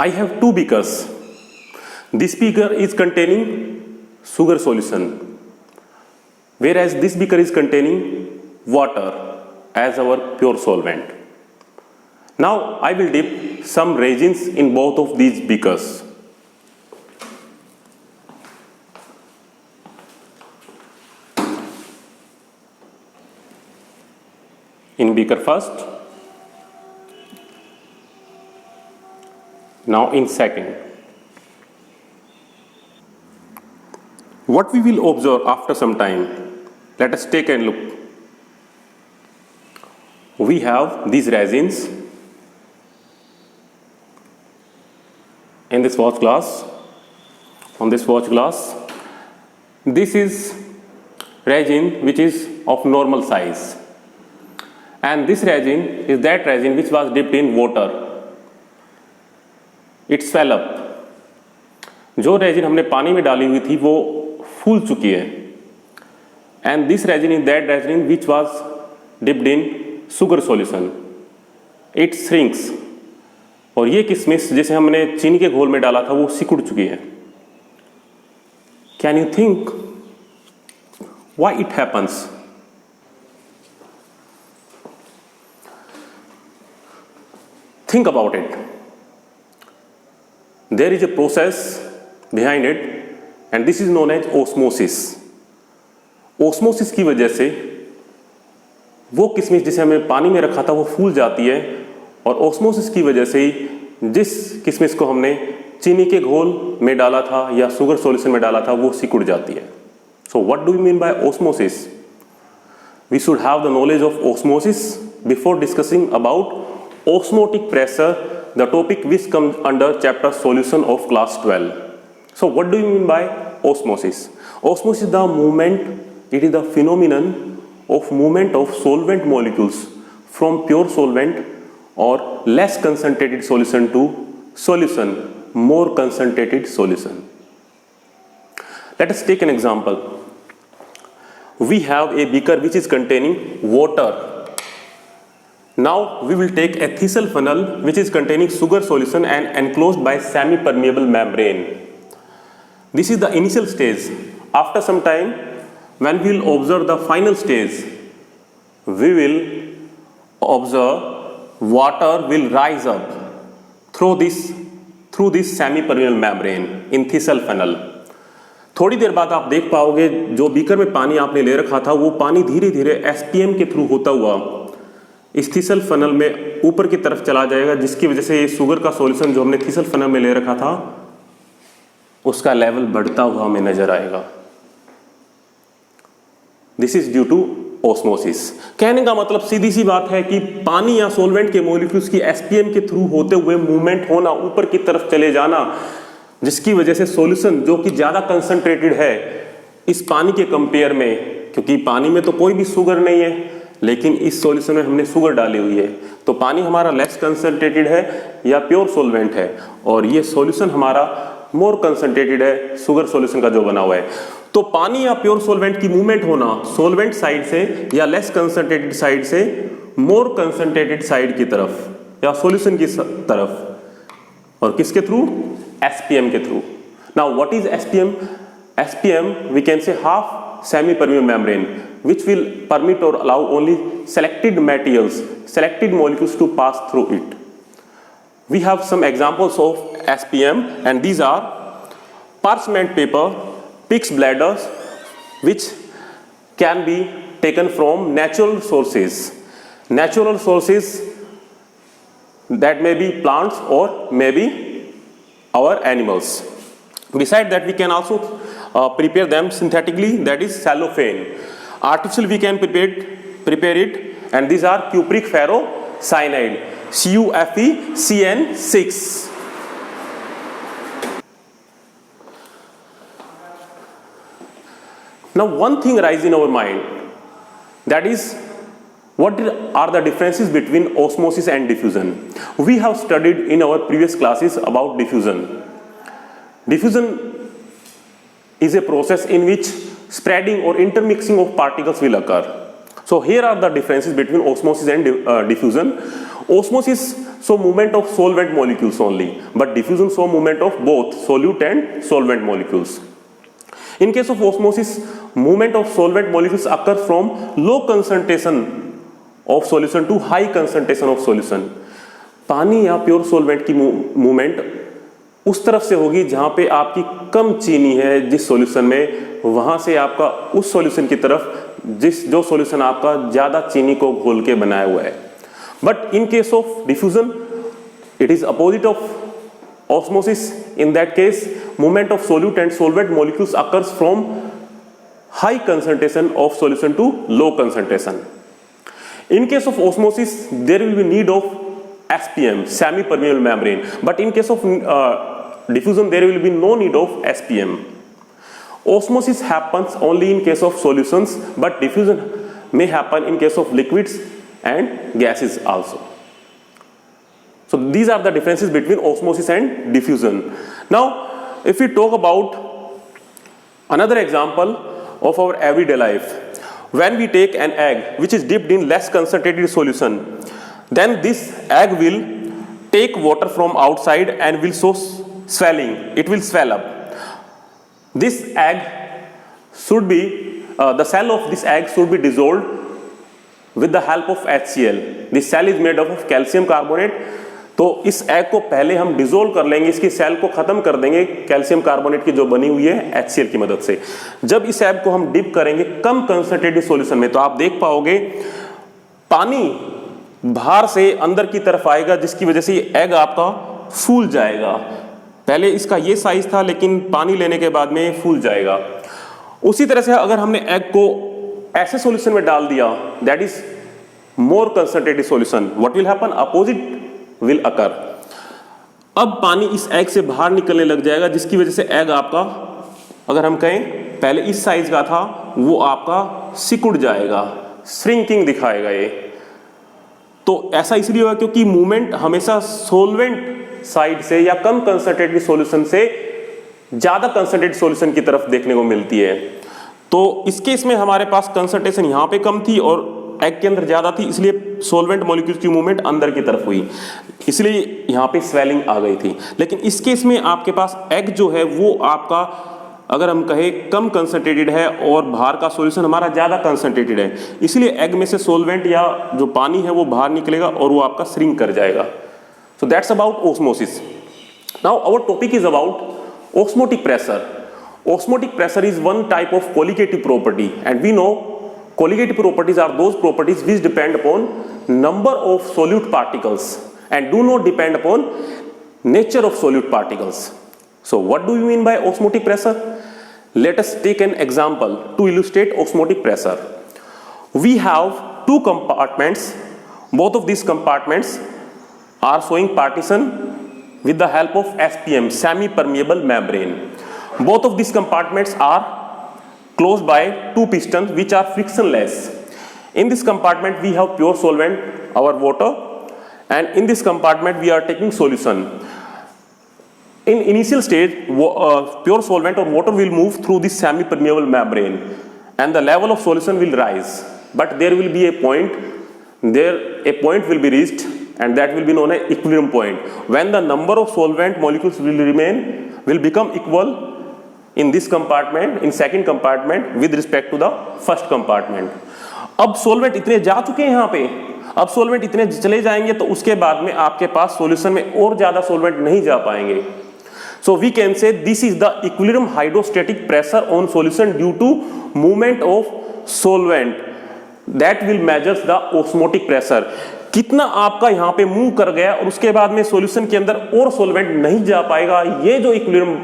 I have two beakers. This beaker is containing sugar solution, whereas this beaker is containing water as our pure solvent. Now I will dip some resins in both of these beakers. In beaker first, now in second. What we will observe after some time, let us take a look. We have these resins in this watch glass. On this watch glass, this is resin which is of normal size, and this resin is that resin which was dipped in water. It swell up. जो resin हमने पानी में डाली हुई थी वो फूल चुकी है, and this resin is that resin which was dipped in sugar solution. It shrinks. और ये किशमिश जिसे हमने चीनी के घोल में डाला था वो सिकुड़ चुकी है. Can you think why it happens? Think about it. There is a process behind it, and this is known as osmosis. Osmosis की वजह से वो किशमिश जिसे हमने पानी में रखा था वो फूल जाती है, और osmosis की वजह से ही जिस किशमिश को हमने चीनी के घोल में डाला था या शुगर सॉल्यूशन में डाला था वो सिकुड़ जाती है. So what do we mean by osmosis? We should have the knowledge of osmosis before discussing about osmotic pressure, the topic which comes under chapter solution of class 12. So what do you mean by osmosis? Osmosis is the movement, it is the phenomenon of movement of solvent molecules from pure solvent or less concentrated solution to solution, more concentrated solution. Let us take an example. We have a beaker which is containing water. Now we will take a Thesel funnel which is containing sugar solution and enclosed by semi-permeable membrane. This is the initial stage. After some time, when we will observe the final stage, we will observe water will rise up through this semi-permeable membrane in Thesel funnel. थोड़ी देर बाद आप देख पाओगे जो beaker में पानी आपने ले रखा था वो पानी धीरे धीरे एसपीएम के थ्रू होता हुआ इस थीसल फनल में ऊपर की तरफ चला जाएगा, जिसकी वजह से ये शुगर का सॉल्यूशन जो हमने थीसल फनल में ले रखा था उसका लेवल बढ़ता हुआ हमें नजर आएगा. This is due to osmosis. कहने का मतलब सीधी सी बात है कि पानी या सॉल्वेंट के मॉलिक्यूल्स की एसपीएम के थ्रू होते हुए मूवमेंट होना, ऊपर की तरफ चले जाना, जिसकी वजह से सॉल्यूशन जो कि ज़्यादा कंसंट्रेटेड है इस पानी के कंपेयर में, क्योंकि पानी में तो कोई भी शुगर नहीं है लेकिन इस सॉल्यूशन में हमने शुगर डाली हुई है, तो पानी हमारा लेस कंसंट्रेटेड है या प्योर सॉल्वेंट है, और ये सॉल्यूशन हमारा मोर कंसंट्रेटेड है शुगर सॉल्यूशन का जो बना हुआ है. तो पानी या प्योर सॉल्वेंट की मूवमेंट होना सॉल्वेंट साइड से या लेस कंसंट्रेटेड साइड से मोर कंसंट्रेटेड साइड की तरफ या सॉल्यूशन की तरफ, और किसके थ्रू? SPM के through. Now what is SPM? SPM we can say half semi-permeable membrane which will permit or allow only selected materials, selected molecules to pass through it. We have some examples of SPM, and these are parchment paper, pig's bladders, which can be taken from natural sources. Natural sources that may be plants or may be our animals. Beside that, we can also prepare them synthetically, that is cellophane. Artificially we can prepare it, and these are cupric ferrocyanide, CuFeCN6. Now one thing arises in our mind, that is what are the differences between osmosis and diffusion. We have studied in our previous classes about diffusion. Diffusion is a process in which spreading or intermixing of particles will occur. So here are the differences between osmosis and diffusion. Osmosis show movement of solvent molecules only, but diffusion show movement of both solute and solvent molecules. In case of osmosis, movement of solvent molecules occurs from low concentration of solution to high concentration of solution. पानी या pure solvent की movement उस तरफ से होगी जहां पे आपकी कम चीनी है जिस सॉल्यूशन में, वहां से आपका उस सॉल्यूशन की तरफ जो सॉल्यूशन आपका ज्यादा चीनी को घोल के बनाया हुआ है. But in case of diffusion it is opposite of osmosis. In that case movement of solute and solvent molecules occurs from high concentration of solution to low concentration. In case of osmosis, there will be need of SPM, semi-permeable membrane. But in case of diffusion, there will be no need of SPM. Osmosis happens only in case of solutions, but diffusion may happen in case of liquids and gases also. So these are the differences between osmosis and diffusion. Now, if we talk about another example of our everyday life, when we take an egg which is dipped in less concentrated solution, then this egg will take water from outside and will show swelling. It will swell up. This egg should be, the cell of this egg should be dissolved with the help of HCl. This cell is made up of calcium carbonate. तो इस egg को पहले हम dissolve कर लेंगे, इसकी cell को खत्म कर देंगे कैल्शियम कार्बोनेट की जो बनी हुई है HCl की मदद से. जब इस एग को हम डिप करेंगे कम कंसंट्रेटेड सॉल्यूशन में, तो आप देख पाओगे पानी बाहर से अंदर की तरफ आएगा, जिसकी वजह से ये एग आपका फूल जाएगा. पहले इसका ये साइज था, लेकिन पानी लेने के बाद में ये फूल जाएगा. उसी तरह से अगर हमने एग को ऐसे सॉल्यूशन में डाल दिया, that is more concentrated solution, what will happen, opposite will occur. अब पानी इस एग से बाहर निकलने लग जाएगा, जिसकी वजह से एग आपका, अगर हम कहें पहले इस साइज का था, वो आपका सिकुड़ जाएगा, श्रिंकिंग दिखाएगा ये. तो ऐसा इसलिए हुआ क्योंकि मूवमेंट हमेशा सोलवेंट साइड से या कम कंसंट्रेटेड सॉल्यूशन से ज्यादा कंसंट्रेटेड सॉल्यूशन की तरफ देखने को मिलती है. तो इस केस में हमारे पास कंसंट्रेशन यहां पे कम थी और एग के अंदर ज्यादा थी, इसलिए सॉल्वेंट मॉलिक्यूल्स की मूवमेंट अंदर की तरफ हुई, इसलिए यहां पे स्वेलिंग आ गई थी. लेकिन इस केस में आपके पास एग जो है वो आपका, अगर हम कहें कम कंसंट्रेटेड है और बाहर का सॉल्यूशन हमारा ज्यादा कंसंट्रेटेड है, इसलिए एग में से सॉल्वेंट या जो पानी है वो बाहर निकलेगा और वो आपका श्रिंक कर जाएगा. So that's about osmosis. Now our topic is about osmotic pressure. Osmotic pressure is one type of colligative property, and we know colligative properties are those properties which depend upon number of solute particles and do not depend upon nature of solute particles. So what do we mean by osmotic pressure? Let us take an example to illustrate osmotic pressure. We have two compartments. Both of these compartments are showing partition with the help of SPM, semi-permeable membrane. Both of these compartments are closed by two pistons which are frictionless. In this compartment we have pure solvent, our water, and in this compartment we are taking solution. In initial stage, pure solvent or water will move through this semi-permeable membrane and the level of solution will rise. But there will be a point will be reached, and that will be known as equilibrium point, when the number of solvent molecules will become equal in this compartment, in second compartment with respect to the first compartment. अब solvent इतने जा चुके हैं यहाँ पे, अब solvent इतने चले जाएंगे तो उसके बाद में आपके पास solution में और ज्यादा solvent नहीं जा पाएंगे. So we can say this is the equilibrium hydrostatic pressure on solution due to movement of solvent that will measure the osmotic pressure. कितना आपका यहाँ पे मूव कर गया और उसके बाद में सॉल्यूशन के अंदर और सॉल्वेंट नहीं जा पाएगा, ये जो इक्विलिब्रियम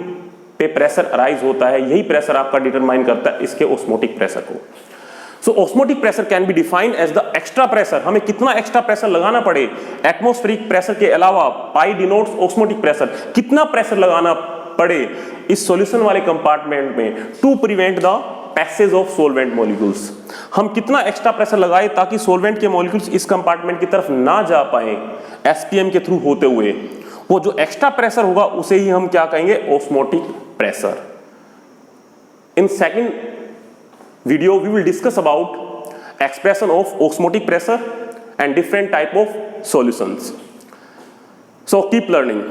पे प्रेशर अराइज होता है, यही प्रेशर आपका डिटरमाइन करता है इसके ऑस्मोटिक प्रेशर को. So osmotic pressure can be defined as the extra pressure. हमें कितना एक्स्ट्रा प्रेशर लगाना पड़े एटमॉस्फेरिक प्रेशर के अलावा, पाई डिनोट्स ऑस्मोटिक प्रेशर, कितना प्रेशर लगाना पड़े इस सॉल्यूशन वाले कंपार्टमेंट में to prevent the passage of solvent molecules. हम कितना एक्स्ट्रा प्रेशर लगाए ताकि सॉल्वेंट के मॉलिक्यूल्स इस कंपार्टमेंट की तरफ ना जा पाए एसपीएम के थ्रू होते हुए. वो जो एक्स्ट्रा प्रेशर होगा उसे ही हम क्या कहेंगे, osmotic pressure. In second video we will discuss about expression of osmotic pressure and different type of solutions. So keep learning.